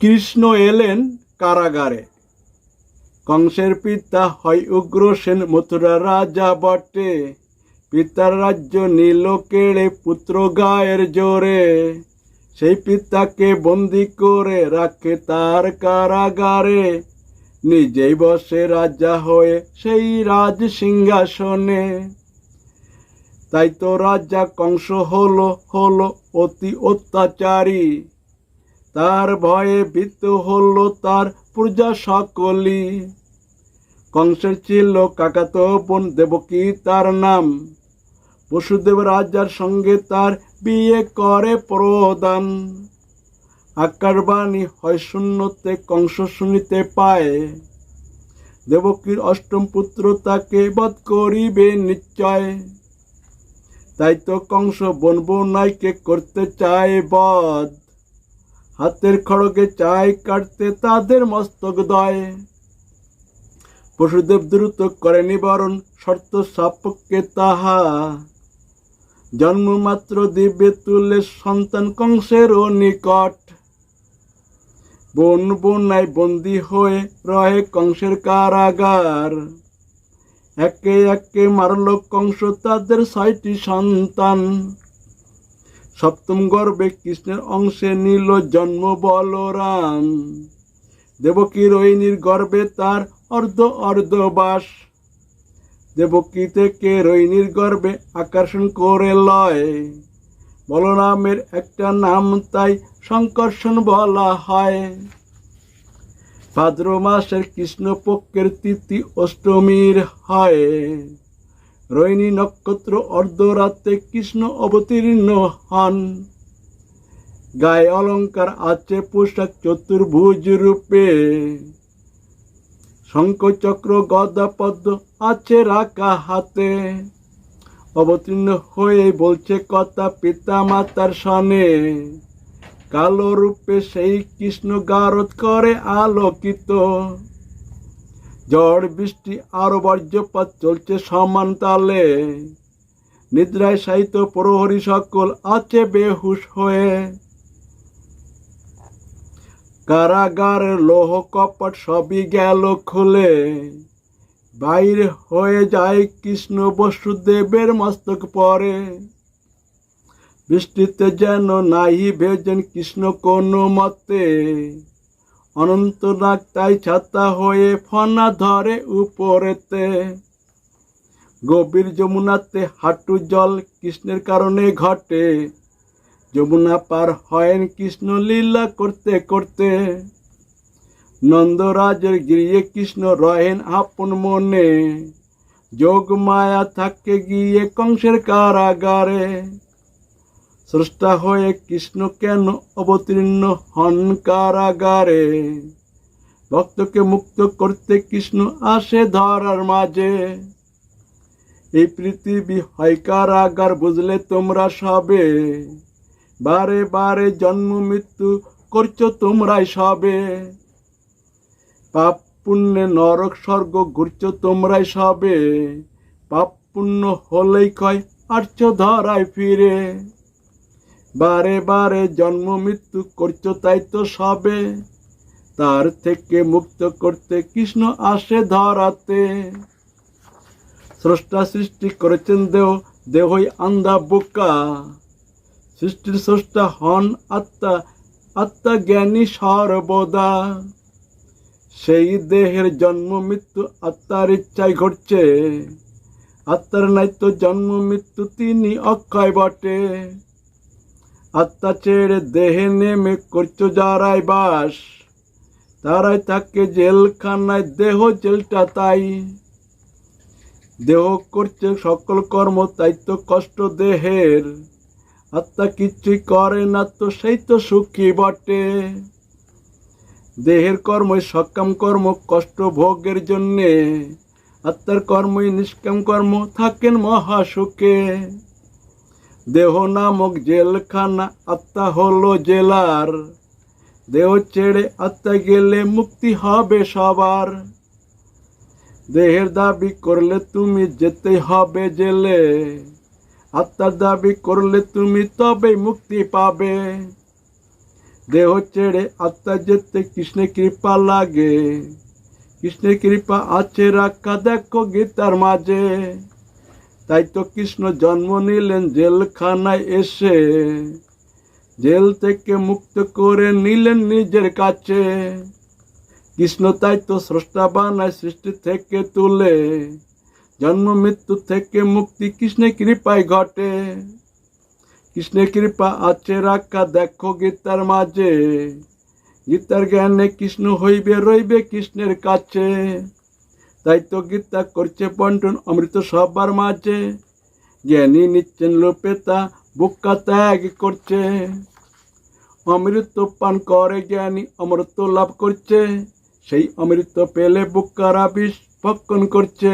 কৃষ্ণ এলেন কারাগারে। কংসের পিতা হয় উগ্রসেন, মথুরা রাজা বটে। পিতার রাজ্য নিল কেড়ে পুত্র গায়ের জোরে। সেই পিতাকে বন্দি করে রাখে তার কারাগারে। নিজেই বসে রাজা হয়ে সেই রাজ সিংহাসনে। তাই তো রাজা কংস হলো অতি অত্যাচারী। তার ভয়ে ভীত হলো তার প্রজা সকলই। কংসের ছিল কাকাতো বোন দেবকী তার নাম। বসুদেব রাজার সঙ্গে তার বিয়ে করে প্রদান। আকাশবাণী হয় শূন্যতে কংস শুনিতে পায়। দেবকীর অষ্টম পুত্র তাকে বধ করিবে নিশ্চয়। তাই তো কংস বোন বোনাইকে করতে চায় বধ। হাতের খড়গে চায় কাটতে তাদের মস্তক দয়। বসুদেব দ্রুত করে নিবারণ, শর্ত সাপেক্ষে তাহা। জন্ম মাত্র দিবে তুলে সন্তান কংসেরও নিকট। বোন বোনাই বন্দী হয়ে রহে কংসের কারাগার। একে একে মারল কংস তাদের 6টি সন্তান। সপ্তম গর্ভে কৃষ্ণের অংশে নিল জন্ম বলরাম। দেবকী রোহিণীর গর্ভে তার অর্ধ বাস। দেবকী থেকে রোহিণীর গর্ভে আকর্ষণ করে লয়। বলরামের একটা নাম তাই সংকর্ষণ বলা হয়। ভাদ্র মাসের কৃষ্ণপক্ষের তিথি অষ্টমীর হয়। রোহিণী নক্ষত্র অর্ধরাতে কৃষ্ণ অবতীর্ণ হন। গায়ে অলঙ্কার আছে পোশাক চতুর্ভুজ রূপে। শঙ্খ চক্র গদা পদ্ম আছে রাখা হাতে। অবতীর্ণ হয়ে বলছে কথা পিতা মাতার সনে। কালো রূপে সেই কৃষ্ণ গারদ করে আলোকিত। ঝড় বৃষ্টি আরো বজ্রপাত চলছে সমান তালে। নিদ্রায় শায়িত প্রহরী সকল আছে বেহুশ হয়ে। কারাগারের লৌহ কপট সবই গেল খুলে। বাইরে হয়ে যায় কৃষ্ণ বসুদেবের মস্তক পরে। বৃষ্টিতে যেন নাহি ভেজেন কৃষ্ণ কোনো মতে। অনন্তনাগ তাই ছাতা হয়ে ফনা ধরে উপরেতে। গভীর যমুনাতে হাঁটু জল কৃষ্ণের কারণে ঘটে। যমুনা পার হয়েন কৃষ্ণ লীলা করতে করতে। নন্দরাজের গৃহে কৃষ্ণ রহেন আপন মনে। যোগ মায়া থাকে গিয়ে কংসের কারাগারে। স্রষ্টা হয়ে কৃষ্ণ কেন অবতীর্ণ হন কারাগারে। ভক্তকে মুক্ত করতে কৃষ্ণ আসে ধরার মাঝে। এই পৃথিবী হয় কারাগার বুঝলে তোমরা সবে। বারে বারে জন্ম মৃত্যু করছো তোমরাই সবে। পাপ পুণ্যে নরক স্বর্গ ঘুরছো তোমরাই সবে। পাপ পুণ্য হলেই কয় আসছো ধরায় ফিরে। বারে বারে জন্ম মৃত্যু করছো তাই তো সবে। তার থেকে মুক্ত করতে কৃষ্ণ আসে ধরাতে। স্রষ্টা সৃষ্টি করেছেন দেহই আন্ধা বোকা। সৃষ্টির স্রষ্টা হন আত্মা, আত্মা জ্ঞানী সর্বদা। সেই দেহের জন্ম মৃত্যু আত্মার ইচ্ছায় ঘটছে। আত্মার নাই তো জন্ম মৃত্যু, তিনি অক্ষয় বটে। আত্মা ছেড়ে দেহে নেমে করছো যারাই বাস। তারাই থাকে জেলখানায়, দেহ জেলটা তাই। দেহ করছে সকল কর্ম তাই তো কষ্ট দেহের। আত্মা কিছুই করে না তো সেই তো সুখী বটে। দেহের কর্মই সকাম কর্ম কষ্ট ভোগের জন্যে। আত্মার কর্মই নিষ্কাম কর্ম থাকেন মহাসুখে। দেহ নামক জেলখানা আত্মা হলো জেলার। দেহ ছেড়ে আত্মা গেলে মুক্তি হবে সবার। দেহের দাবি করলে তুমি যেতে হবে জেলে। আত্মার দাবি করলে তুমি তবেই মুক্তি পাবে। দেহ ছেড়ে আত্মা যেতে কৃষ্ণের কৃপা লাগে। কৃষ্ণের কৃপা আছে রাখা দেখো গীতার মাঝে। তাই তো কৃষ্ণ জন্ম নিলেন জেলখানায় এসে, জেল থেকে মুক্ত করে নিলেন নিজের কাছে। কৃষ্ণ তাই তো স্রষ্টা বানায় সৃষ্টি থেকে তুলে, জন্ম মৃত্যু থেকে মুক্তি কৃষ্ণের কৃপায় ঘটে। কৃষ্ণের কৃপা আছে রাখা দেখো গীতার মাঝে। গীতার জ্ঞানে কৃষ্ণ হইবে রইবে কৃষ্ণের কাছে। তাই তো গীতা করছে বন্টন অমৃত সবার মাঝে। জ্ঞানী নিচ্ছেন লোপে তা বুক্কা ত্যাগ করছে। অমৃত পান করে জ্ঞানী অমৃত লাভ করছে। সেই অমৃত পেলে বুক্কারা বিষ ভক্ষণ করছে।